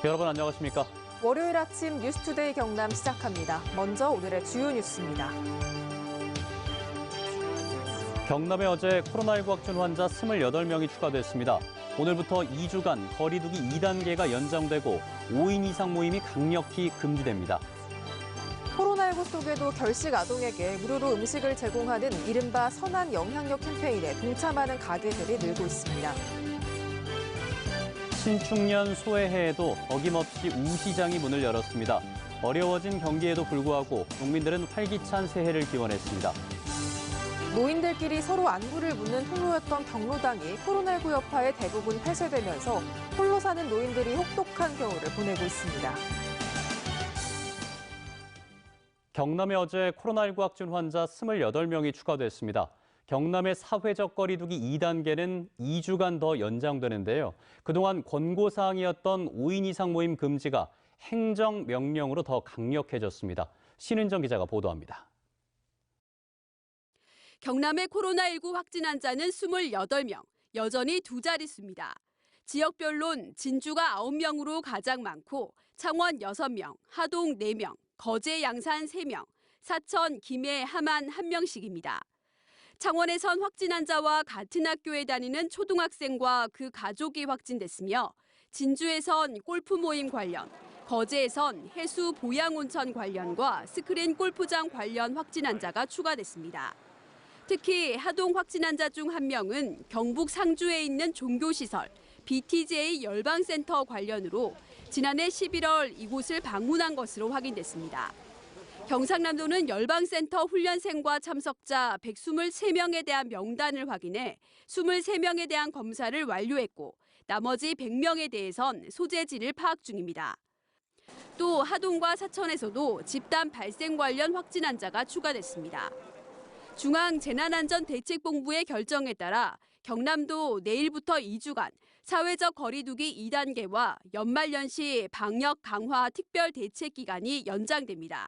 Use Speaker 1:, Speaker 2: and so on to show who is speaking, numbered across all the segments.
Speaker 1: 여러분 안녕하십니까?
Speaker 2: 월요일 아침 뉴스투데이 경남 시작합니다. 먼저 오늘의 주요 뉴스입니다.
Speaker 1: 경남에 어제 코로나19 확진 환자 28명이 추가됐습니다. 오늘부터 2주간 거리 두기 2단계가 연장되고 5인 이상 모임이 강력히 금지됩니다.
Speaker 2: 코로나19 속에도 결식 아동에게 무료로 음식을 제공하는 이른바 선한 영향력 캠페인에 동참하는 가게들이 늘고 있습니다.
Speaker 1: 신축년 소외해에도 어김없이 우시장이 문을 열었습니다. 어려워진 경기에도 불구하고 농민들은 활기찬 새해를 기원했습니다.
Speaker 2: 노인들끼리 서로 안부를 묻는 통로였던 경로당이 코로나19 여파에 대부분 폐쇄되면서 홀로 사는 노인들이 혹독한 겨울을 보내고 있습니다.
Speaker 1: 경남에 어제 코로나19 확진 환자 28명이 추가됐습니다. 경남의 사회적 거리 두기 2단계는 2주간 더 연장되는데요. 그동안 권고사항이었던 5인 이상 모임 금지가 행정명령으로 더 강력해졌습니다. 신은정 기자가 보도합니다.
Speaker 3: 경남의 코로나19 확진 환자는 28명, 여전히 두 자릿수입니다. 지역별론 진주가 9명으로 가장 많고 창원 6명, 하동 4명, 거제 양산 3명, 사천, 김해, 함안 1명씩입니다. 창원에선 확진 환자와 같은 학교에 다니는 초등학생과 그 가족이 확진됐으며 진주에선 골프 모임 관련, 거제에선 해수 보양온천 관련과 스크린 골프장 관련 확진 환자가 추가됐습니다. 특히 하동 확진 환자 중 1명은 경북 상주에 있는 종교시설 BTJ 열방센터 관련으로 지난해 11월 이곳을 방문한 것으로 확인됐습니다. 경상남도는 열방센터 훈련생과 참석자 123명에 대한 명단을 확인해 23명에 대한 검사를 완료했고 나머지 100명에 대해선 소재지를 파악 중입니다. 또 하동과 사천에서도 집단 발생 관련 확진 환자가 추가됐습니다. 중앙재난안전대책본부의 결정에 따라 경남도 내일부터 2주간 사회적 거리 두기 2단계와 연말연시 방역 강화 특별대책기간이 연장됩니다.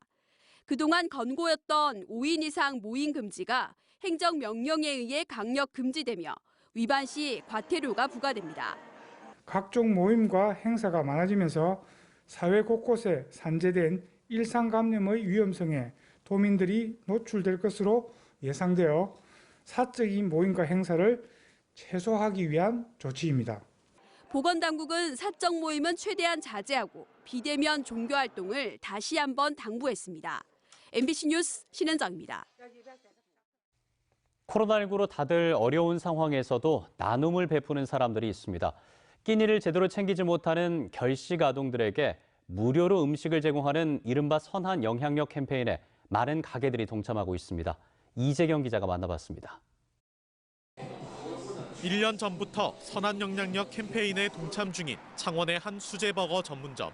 Speaker 3: 그동안 권고였던 5인 이상 모임 금지가 행정명령에 의해 강력 금지되며 위반 시 과태료가 부과됩니다.
Speaker 4: 각종 모임과 행사가 많아지면서 사회 곳곳에 산재된 일상 감염의 위험성에 도민들이 노출될 것으로 예상되어 사적인 모임과 행사를 최소화하기 위한 조치입니다.
Speaker 3: 보건당국은 사적 모임은 최대한 자제하고 비대면 종교활동을 다시 한번 당부했습니다. MBC 뉴스 신은정입니다.
Speaker 1: 코로나19로 다들 어려운 상황에서도 나눔을 베푸는 사람들이 있습니다. 끼니를 제대로 챙기지 못하는 결식 아동들에게 무료로 음식을 제공하는 이른바 선한 영향력 캠페인에 많은 가게들이 동참하고 있습니다. 이재경 기자가 만나봤습니다.
Speaker 5: 1년 전부터 선한 영향력 캠페인에 동참 중인 창원의 한 수제버거 전문점.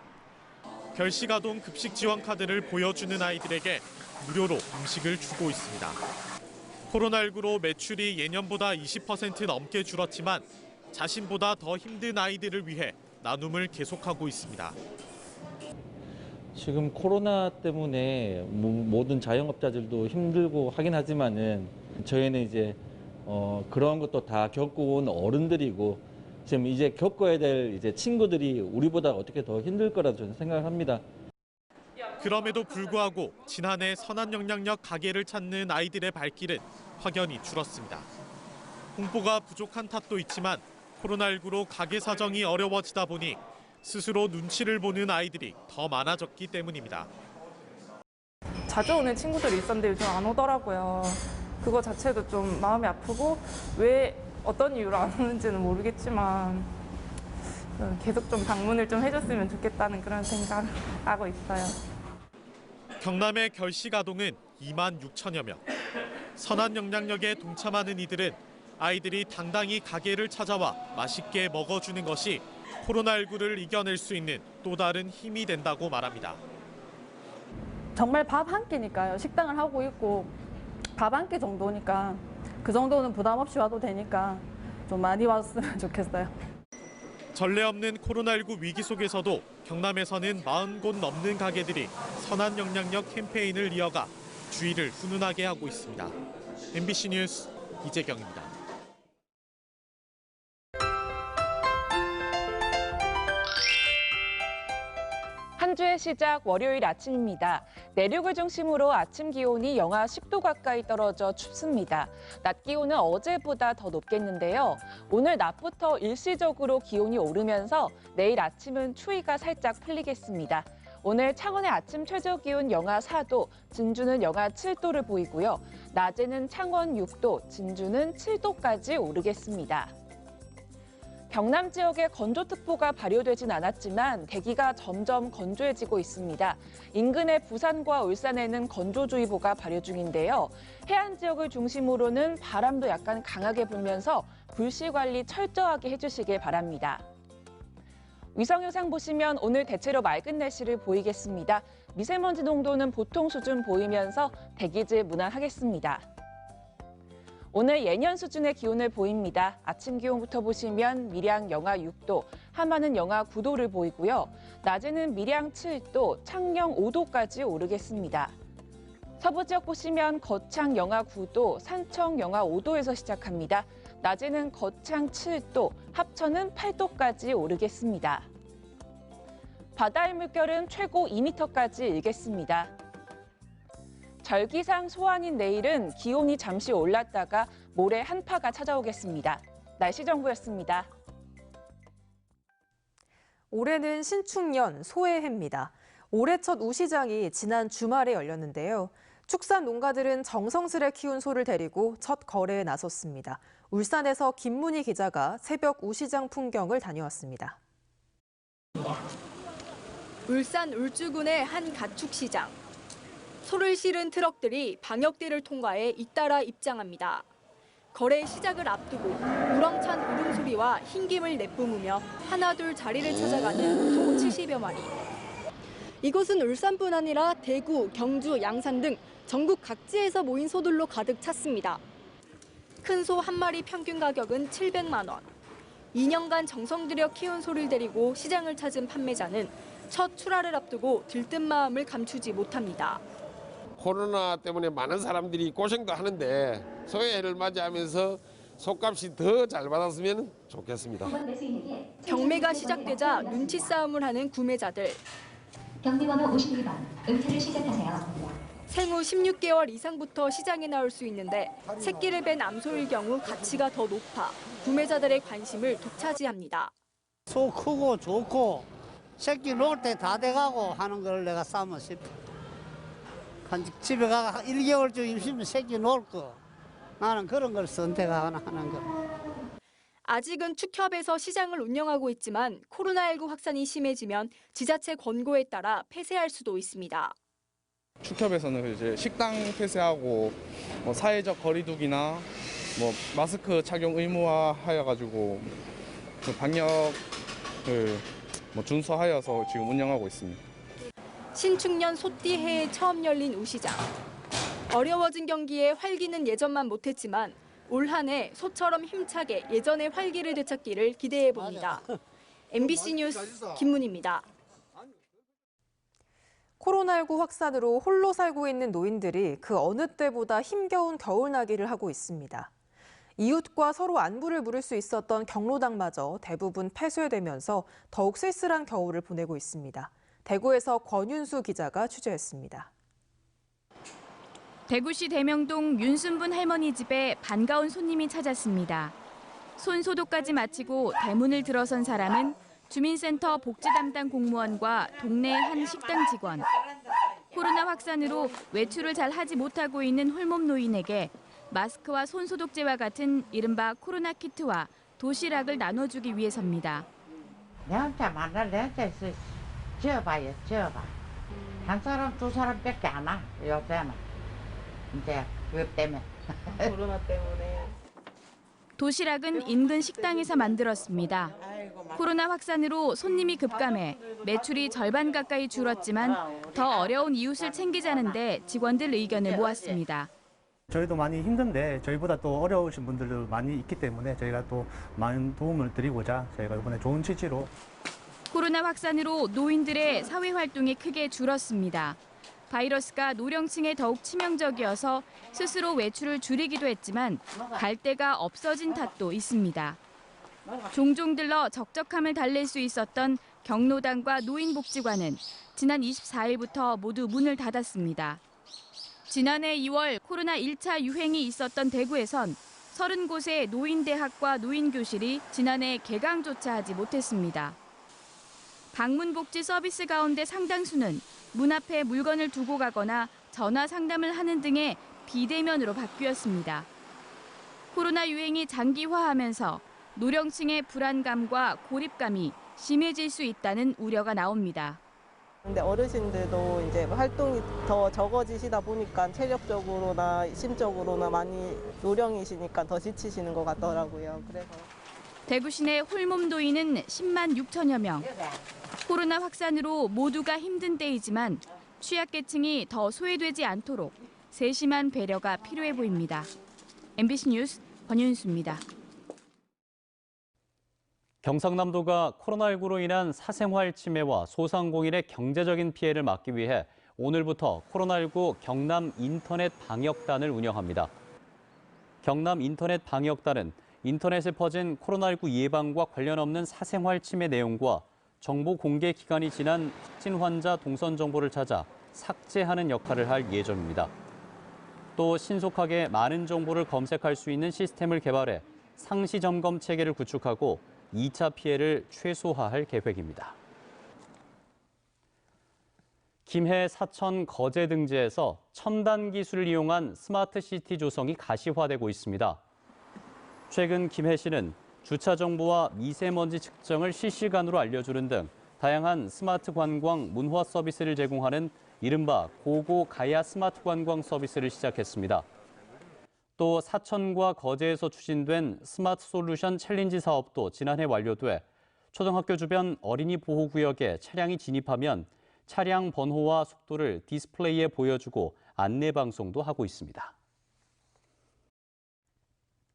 Speaker 5: 결식 아동 급식 지원 카드를 보여주는 아이들에게 무료로 음식을 주고 있습니다. 코로나19로 매출이 예년보다 20% 넘게 줄었지만 자신보다 더 힘든 아이들을 위해 나눔을 계속하고 있습니다.
Speaker 6: 지금 코로나 때문에 모든 자영업자들도 힘들고 하긴 하지만은 저희는 이제 그런 것도 다 겪어온 어른들이고 지금 이제 겪어야 될 이제 친구들이 우리보다 어떻게 더 힘들 거라고 저는 생각을 합니다.
Speaker 5: 그럼에도 불구하고 지난해 선한 영향력 가게를 찾는 아이들의 발길은 확연히 줄었습니다. 홍보가 부족한 탓도 있지만 코로나19로 가게 사정이 어려워지다 보니 스스로 눈치를 보는 아이들이 더 많아졌기 때문입니다.
Speaker 7: 자주 오는 친구들이 있었는데 요즘 안 오더라고요. 그거 자체도 좀 마음이 아프고 왜 어떤 이유로 안 오는지는 모르겠지만 계속 좀 방문을 좀 해줬으면 좋겠다는 그런 생각하고 있어요.
Speaker 5: 경남의 결식 아동은 2만 6천여 명. 선한 영향력에 동참하는 이들은 아이들이 당당히 가게를 찾아와 맛있게 먹어주는 것이 코로나19를 이겨낼 수 있는 또 다른 힘이 된다고 말합니다.
Speaker 8: 정말 밥 한 끼니까요. 식당을 하고 있고 밥 한 끼 정도니까 그 정도는 부담 없이 와도 되니까 좀 많이 왔으면 좋겠어요.
Speaker 5: 전례 없는 코로나19 위기 속에서도 경남에서는 40곳 넘는 가게들이 선한 영향력 캠페인을 이어가 주의를 훈훈하게 하고 있습니다. MBC 뉴스 이재경입니다.
Speaker 9: 한 주의 시작 월요일 아침입니다. 내륙을 중심으로 아침 기온이 영하 10도 가까이 떨어져 춥습니다. 낮 기온은 어제보다 더 높겠는데요. 오늘 낮부터 일시적으로 기온이 오르면서 내일 아침은 추위가 살짝 풀리겠습니다. 오늘 창원의 아침 최저 기온 영하 4도, 진주는 영하 7도를 보이고요. 낮에는 창원 6도, 진주는 7도까지 오르겠습니다. 경남 지역에 건조특보가 발효되진 않았지만 대기가 점점 건조해지고 있습니다. 인근의 부산과 울산에는 건조주의보가 발효 중인데요. 해안 지역을 중심으로는 바람도 약간 강하게 불면서 불씨 관리 철저하게 해주시길 바랍니다. 위성 영상 보시면 오늘 대체로 맑은 날씨를 보이겠습니다. 미세먼지 농도는 보통 수준 보이면서 대기질 무난하겠습니다. 오늘 예년 수준의 기온을 보입니다. 아침 기온부터 보시면 밀양 영하 6도, 함안은 영하 9도를 보이고요. 낮에는 밀양 7도, 창녕 5도까지 오르겠습니다. 서부 지역 보시면 거창 영하 9도, 산청 영하 5도에서 시작합니다. 낮에는 거창 7도, 합천은 8도까지 오르겠습니다. 바다의 물결은 최고 2m까지 일겠습니다. 절기상 소환인 내일은 기온이 잠시 올랐다가 모레 한파가 찾아오겠습니다. 날씨 정보였습니다.
Speaker 2: 올해는 신축년 소해해입니다. 올해 첫 우시장이 지난 주말에 열렸는데요. 축산 농가들은 정성스레 키운 소를 데리고 첫 거래에 나섰습니다. 울산에서 김문희 기자가 새벽 우시장 풍경을 다녀왔습니다.
Speaker 10: 울산 울주군의 한 가축시장. 소를 실은 트럭들이 방역대를 통과해 잇따라 입장합니다. 거래 시작을 앞두고 우렁찬 울음소리와 흰김을 내뿜으며 하나둘 자리를 찾아가는 소 70여 마리. 이곳은 울산뿐 아니라 대구, 경주, 양산 등 전국 각지에서 모인 소들로 가득 찼습니다. 큰 소 한 마리 평균 가격은 700만 원. 2년간 정성 들여 키운 소를 데리고 시장을 찾은 판매자는 첫 출하를 앞두고 들뜬 마음을 감추지 못합니다.
Speaker 11: 코로나 때문에 많은 사람들이 고생도 하는데 소해를 맞이하면서 소값이 더 잘 받았으면 좋겠습니다.
Speaker 10: 경매가 시작되자 눈치 싸움을 하는 구매자들.
Speaker 12: 경비번호 52번, 응찰을 시작하세요.
Speaker 10: 생후 16개월 이상부터 시장에 나올 수 있는데 새끼를 뺀 암소일 경우 가치가 더 높아 구매자들의 관심을 독차지합니다.
Speaker 13: 소 크고 좋고 새끼 놓을 때 다 돼가고 하는 걸 내가 싸면 싶어. 집에 가가 1개월쯤 있으면 새끼 놓을 거. 나는 그런 걸 선택하는 거.
Speaker 10: 아직은 축협에서 시장을 운영하고 있지만 코로나19 확산이 심해지면 지자체 권고에 따라 폐쇄할 수도 있습니다.
Speaker 14: 축협에서는 이제 식당 폐쇄하고 사회적 거리두기나 마스크 착용 의무화하여가지고 방역을 준수하여서 지금 운영하고 있습니다.
Speaker 10: 신축년 소띠해에 처음 열린 우시장. 어려워진 경기에 활기는 예전만 못했지만 올 한 해 소처럼 힘차게 예전의 활기를 되찾기를 기대해봅니다. MBC 뉴스 김문희입니다.
Speaker 2: 코로나19 확산으로 홀로 살고 있는 노인들이 그 어느 때보다 힘겨운 겨울나기를 하고 있습니다. 이웃과 서로 안부를 물을 수 있었던 경로당마저 대부분 폐쇄되면서 더욱 쓸쓸한 겨울을 보내고 있습니다. 대구에서 권윤수 기자가 취재했습니다.
Speaker 15: 대구시 대명동 윤순분 할머니 집에 반가운 손님이 찾았습니다. 손 소독까지 마치고 대문을 들어선 사람은 주민센터 복지 담당 공무원과 동네 한 식당 직원. 코로나 확산으로 외출을 잘 하지 못하고 있는 홀몸 노인에게 마스크와 손 소독제와 같은 이른바 코로나 키트와 도시락을 나눠주기 위해서입니다.
Speaker 16: 내 혼자 만날 내 혼자 지어봐요, 지어봐. 한 사람, 두 사람밖에 안 와, 요새는. 이제 그것 때문에.
Speaker 7: 코로나 때문에.
Speaker 15: 도시락은 인근 식당에서 만들었습니다. 코로나 확산으로 손님이 급감해 매출이 절반 가까이 줄었지만 더 어려운 이웃을 챙기자는데 직원들 의견을 모았습니다.
Speaker 17: 저희도 많이 힘든데 저희보다 또 어려우신 분들도 많이 있기 때문에 저희가 또 많은 도움을 드리고자 저희가 이번에 좋은 취지로.
Speaker 15: 코로나 확산으로 노인들의 사회 활동이 크게 줄었습니다. 바이러스가 노령층에 더욱 치명적이어서 스스로 외출을 줄이기도 했지만 갈 데가 없어진 탓도 있습니다. 종종 들러 적적함을 달랠 수 있었던 경로당과 노인복지관은 지난 24일부터 모두 문을 닫았습니다. 지난해 2월 코로나 1차 유행이 있었던 대구에선 30곳의 노인대학과 노인교실이 지난해 개강조차 하지 못했습니다. 방문복지 서비스 가운데 상당수는 문 앞에 물건을 두고 가거나 전화 상담을 하는 등의 비대면으로 바뀌었습니다. 코로나 유행이 장기화하면서 노령층의 불안감과 고립감이 심해질 수 있다는 우려가 나옵니다.
Speaker 18: 근데 어르신들도 이제 활동이 더 적어지시다 보니까 체력적으로나 심적으로나 많이 노령이시니까 더 지치시는 것 같더라고요. 그래서
Speaker 15: 대구 시내 홀몸도인은 10만 6천여 명. 코로나 확산으로 모두가 힘든 때이지만 취약계층이 더 소외되지 않도록 세심한 배려가 필요해 보입니다. MBC 뉴스 권윤수입니다.
Speaker 1: 경상남도가 코로나19로 인한 사생활 침해와 소상공인의 경제적인 피해를 막기 위해 오늘부터 코로나19 경남 인터넷 방역단을 운영합니다. 경남 인터넷 방역단은 인터넷에 퍼진 코로나19 예방과 관련 없는 사생활 침해 내용과 정보 공개 기간이 지난 확진 환자 동선 정보를 찾아 삭제하는 역할을 할 예정입니다. 또 신속하게 많은 정보를 검색할 수 있는 시스템을 개발해 상시 점검 체계를 구축하고 2차 피해를 최소화할 계획입니다. 김해 사천 거제 등지에서 첨단 기술을 이용한 스마트 시티 조성이 가시화되고 있습니다. 최근 김해시는 주차 정보와 미세먼지 측정을 실시간으로 알려주는 등 다양한 스마트 관광 문화 서비스를 제공하는 이른바 고고 가야 스마트 관광 서비스를 시작했습니다. 또 사천과 거제에서 추진된 스마트 솔루션 챌린지 사업도 지난해 완료돼 초등학교 주변 어린이 보호구역에 차량이 진입하면 차량 번호와 속도를 디스플레이에 보여주고 안내 방송도 하고 있습니다.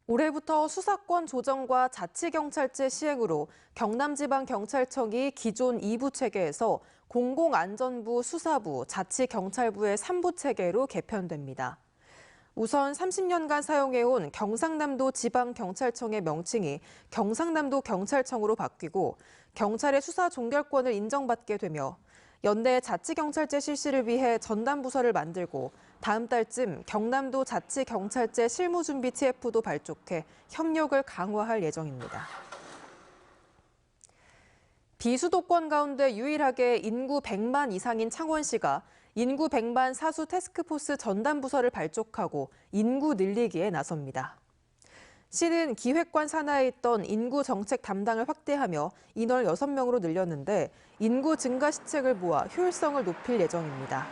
Speaker 2: 올해부터 수사권 조정과 자치경찰제 시행으로 경남지방경찰청이 기존 2부 체계에서 공공안전부, 수사부, 자치경찰부의 3부 체계로 개편됩니다. 우선 30년간 사용해온 경상남도 지방경찰청의 명칭이 경상남도 경찰청으로 바뀌고 경찰의 수사 종결권을 인정받게 되며 연내 자치경찰제 실시를 위해 전담부서를 만들고 다음 달쯤 경남도 자치경찰제 실무준비 TF도 발족해 협력을 강화할 예정입니다. 비수도권 가운데 유일하게 인구 100만 이상인 창원시가 인구 100만 사수 태스크포스 전담부서를 발족하고 인구 늘리기에 나섭니다. 시는 기획관 산하에 있던 인구 정책 담당을 확대하며 인원 6명으로 늘렸는데 인구 증가 시책을 모아 효율성을 높일 예정입니다.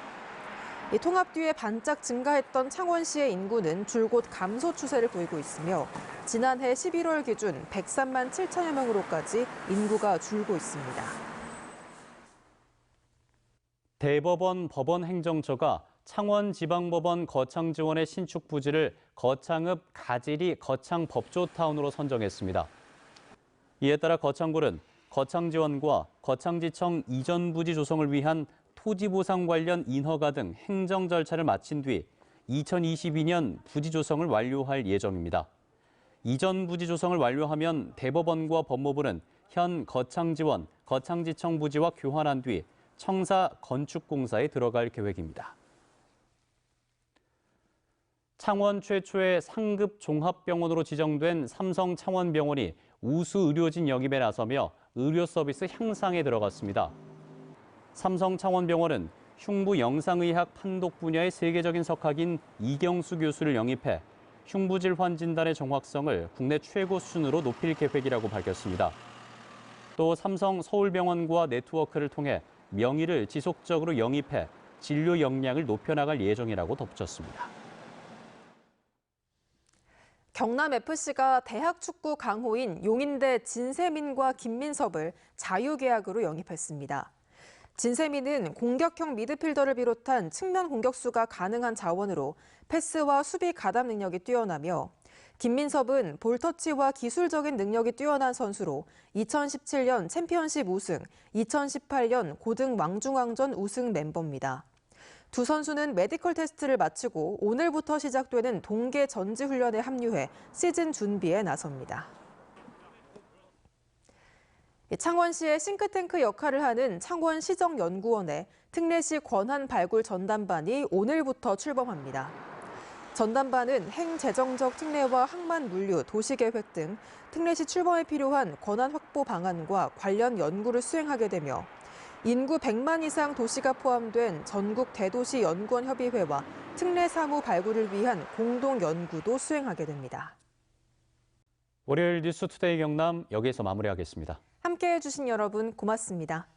Speaker 2: 이 통합 뒤에 반짝 증가했던 창원시의 인구는 줄곧 감소 추세를 보이고 있으며 지난해 11월 기준 103만 7천여 명으로까지 인구가 줄고 있습니다.
Speaker 1: 대법원 법원행정처가 창원지방법원 거창지원의 신축 부지를 거창읍 가지리 거창법조타운으로 선정했습니다. 이에 따라 거창구는 거창지원과 거창지청 이전 부지 조성을 위한 토지보상 관련 인허가 등 행정 절차를 마친 뒤 2022년 부지 조성을 완료할 예정입니다. 이전 부지 조성을 완료하면 대법원과 법무부는 현 거창지원, 거창지청 부지와 교환한 뒤 청사 건축공사에 들어갈 계획입니다. 창원 최초의 상급 종합병원으로 지정된 삼성 창원병원이 우수 의료진 영입에 나서며 의료 서비스 향상에 들어갔습니다. 삼성 창원병원은 흉부 영상의학 판독 분야의 세계적인 석학인 이경수 교수를 영입해 흉부질 환 진단의 정확성을 국내 최고 수준으로 높일 계획이라고 밝혔습니다. 또 삼성 서울병원과 네트워크를 통해 명의를 지속적으로 영입해 진료 역량을 높여나갈 예정이라고 덧붙였습니다.
Speaker 2: 경남FC가 대학 축구 강호인 용인대 진세민과 김민섭을 자유계약으로 영입했습니다. 진세민은 공격형 미드필더를 비롯한 측면 공격수가 가능한 자원으로 패스와 수비 가담 능력이 뛰어나며 김민섭은 볼터치와 기술적인 능력이 뛰어난 선수로 2017년 챔피언십 우승, 2018년 고등 왕중왕전 우승 멤버입니다. 두 선수는 메디컬 테스트를 마치고 오늘부터 시작되는 동계 전지훈련에 합류해 시즌 준비에 나섭니다. 창원시의 싱크탱크 역할을 하는 창원시정연구원의 특례시 권한 발굴 전담반이 오늘부터 출범합니다. 전담반은 행재정적 특례와 항만 물류, 도시계획 등 특례시 출범에 필요한 권한 확보 방안과 관련 연구를 수행하게 되며 인구 100만 이상 도시가 포함된 전국 대도시 연구원 협의회와 특례 사무 발굴을 위한 공동 연구도 수행하게 됩니다.
Speaker 1: 월요일 뉴스투데이 경남 여기에서 마무리하겠습니다.
Speaker 2: 함께해 주신 여러분 고맙습니다.